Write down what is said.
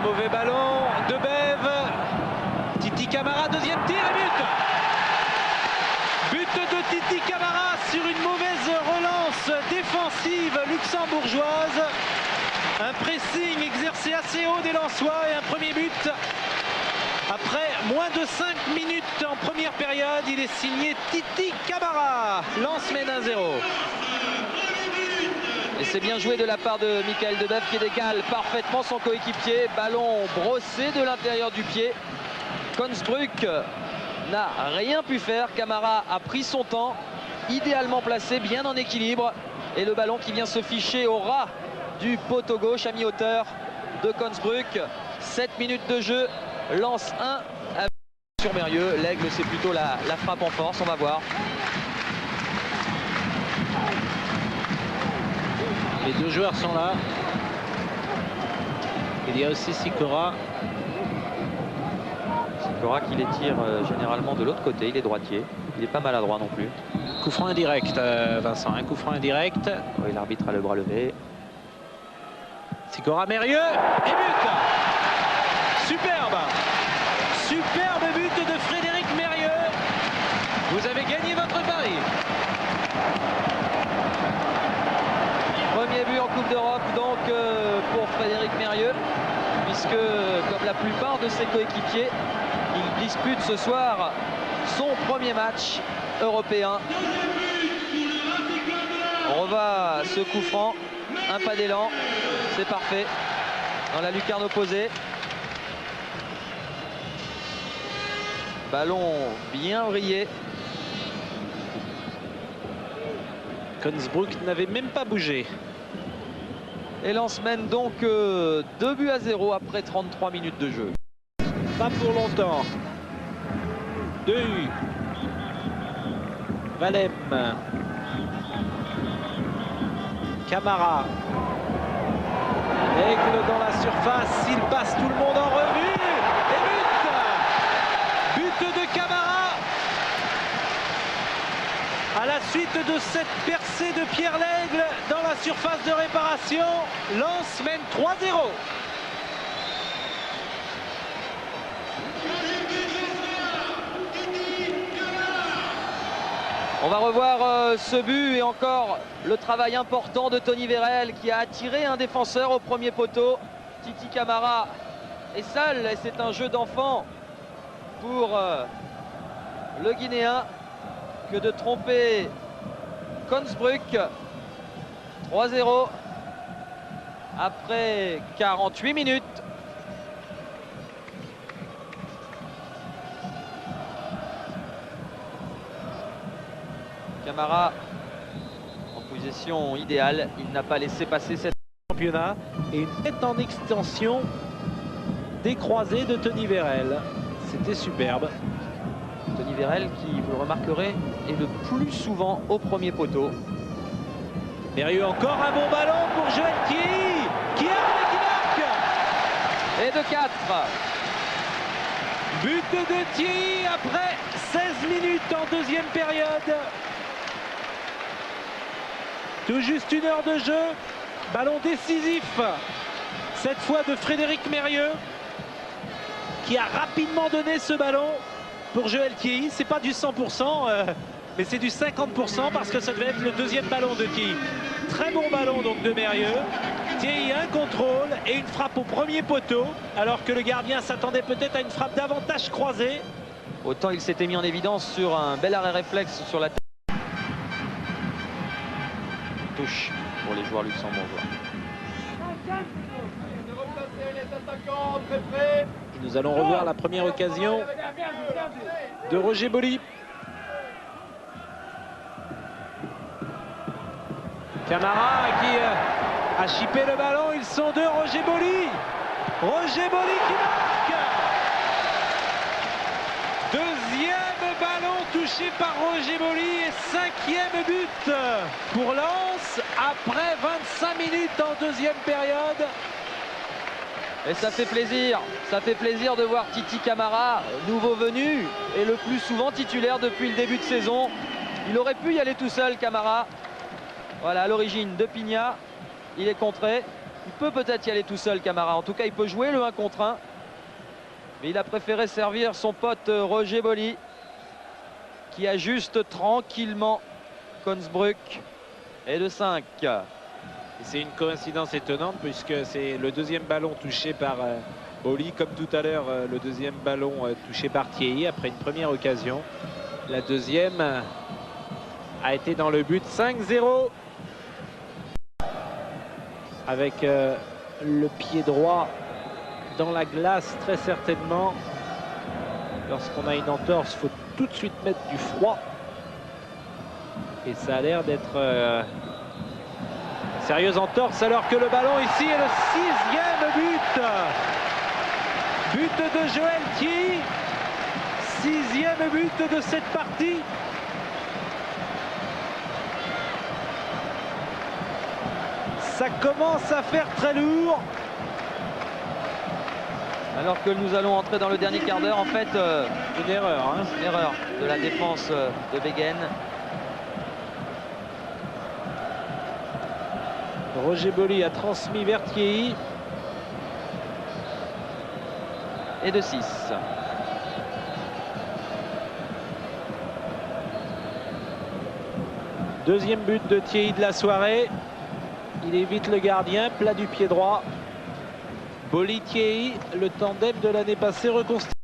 mauvais ballon de Bev. Titi Camara, deuxième tir et but. But de Titi Camara sur une mauvaise relance défensive luxembourgeoise. Un pressing exercé assez haut des Lensois et un premier but. Après moins de 5 minutes en première période, il est signé Titi Camara. Lens mène 1-0. Et c'est bien joué de la part de Michael Debev qui décale parfaitement son coéquipier. Ballon brossé de l'intérieur du pied. Consbruck n'a rien pu faire. Camara a pris son temps, idéalement placé, bien en équilibre. Et le ballon qui vient se ficher au ras du poteau gauche à mi-hauteur de Consbruck. 7 minutes de jeu, Lens 1 sur Mérieux. L'Aigle, c'est plutôt la frappe en force, on va voir. Les deux joueurs sont là. Il y a aussi Sikora. Sikora qui les tire généralement de l'autre côté, il est droitier. Il n'est pas maladroit non plus. Coup franc indirect, Vincent, un coup franc indirect. Oui, l'arbitre a le bras levé. Sikora, Mérieux et but. Superbe. Superbe but de Frédéric Mérieux. Vous avez gagné votre pari. Premier but en Coupe d'Europe donc pour Frédéric Mérieux, puisque comme la plupart de ses coéquipiers, il dispute ce soir son premier match européen. On revoit ce coup franc, un pas d'élan, c'est parfait, dans la lucarne opposée. Ballon bien vrillé. Consbruck n'avait même pas bougé. Et Lens mène donc 2-0 après 33 minutes de jeu. Pas pour longtemps. 2 Valem. Camara. Aigle dans la surface, il passe tout le monde en revue. Et but. But de Camara. À la suite de cette percée de Pierre Laigle dans la surface de réparation, Lens mène 3-0. On va revoir ce but et encore le travail important de Tony Vérel qui a attiré un défenseur au premier poteau. Titi Camara est seul et c'est un jeu d'enfant pour le Guinéen que de tromper Consbruck. 3-0 après 48 minutes. Camara en position idéale, il n'a pas laissé passer cette Championnat et une tête en extension des croisés de Tony Vérel. C'était superbe. Tony Vérel qui, vous le remarquerez, est le plus souvent au premier poteau. Mérieux, encore un bon ballon pour Joël Thiey qui arrive et qui marque. Et de 4. But de Thiey après 16 minutes en deuxième période. Tout juste 1 heure de jeu. Ballon décisif. Cette fois de Frédéric Mérieux qui a rapidement donné ce ballon pour Joël Thiey. C'est pas du 100%, mais c'est du 50% parce que ça devait être le deuxième ballon de Thiey. Très bon ballon donc de Mérieux. Thiey, un contrôle et une frappe au premier poteau, alors que le gardien s'attendait peut-être à une frappe davantage croisée. Autant il s'était mis en évidence sur un bel arrêt réflexe sur la tête. Touche pour les joueurs luxembourgeois. Et nous allons revoir la première occasion de Roger Boly. Camara qui a chippé le ballon. Ils sont deux. Roger Boly. Roger Boly qui marque. Deuxième ballon touché par Roger Boly et 5e but pour Lens après 25 minutes en deuxième période. Et ça fait plaisir de voir Titi Camara, nouveau venu et le plus souvent titulaire depuis le début de saison. Il aurait pu y aller tout seul, Camara. Voilà, à l'origine de Pignat, il est contré. Il peut peut-être y aller tout seul, Camara. En tout cas, il peut jouer le 1 contre 1. Mais il a préféré servir son pote Roger Boly, qui ajuste tranquillement Consbruck. Et de 5. C'est une coïncidence étonnante puisque c'est le deuxième ballon touché par Boly, comme tout à l'heure le deuxième ballon touché par Thierry après une première occasion. La deuxième a été dans le but. 5-0 avec le pied droit dans la glace très certainement. Lorsqu'on a une entorse, il faut tout de suite mettre du froid. Et ça a l'air d'être sérieuse entorse alors que le ballon ici est le 6e but. But de Joël Thierry. 6e but de cette partie. Ça commence à faire très lourd. Alors que nous allons entrer dans le dernier quart d'heure, en fait, une erreur. Une erreur de la défense de Beggen. Roger Boly a transmis vers Thierry. Et de 6. Deuxième but de Thierry de la soirée. Il évite le gardien, plat du pied droit. Boly Thierry, le tandem de l'année passée reconstitué.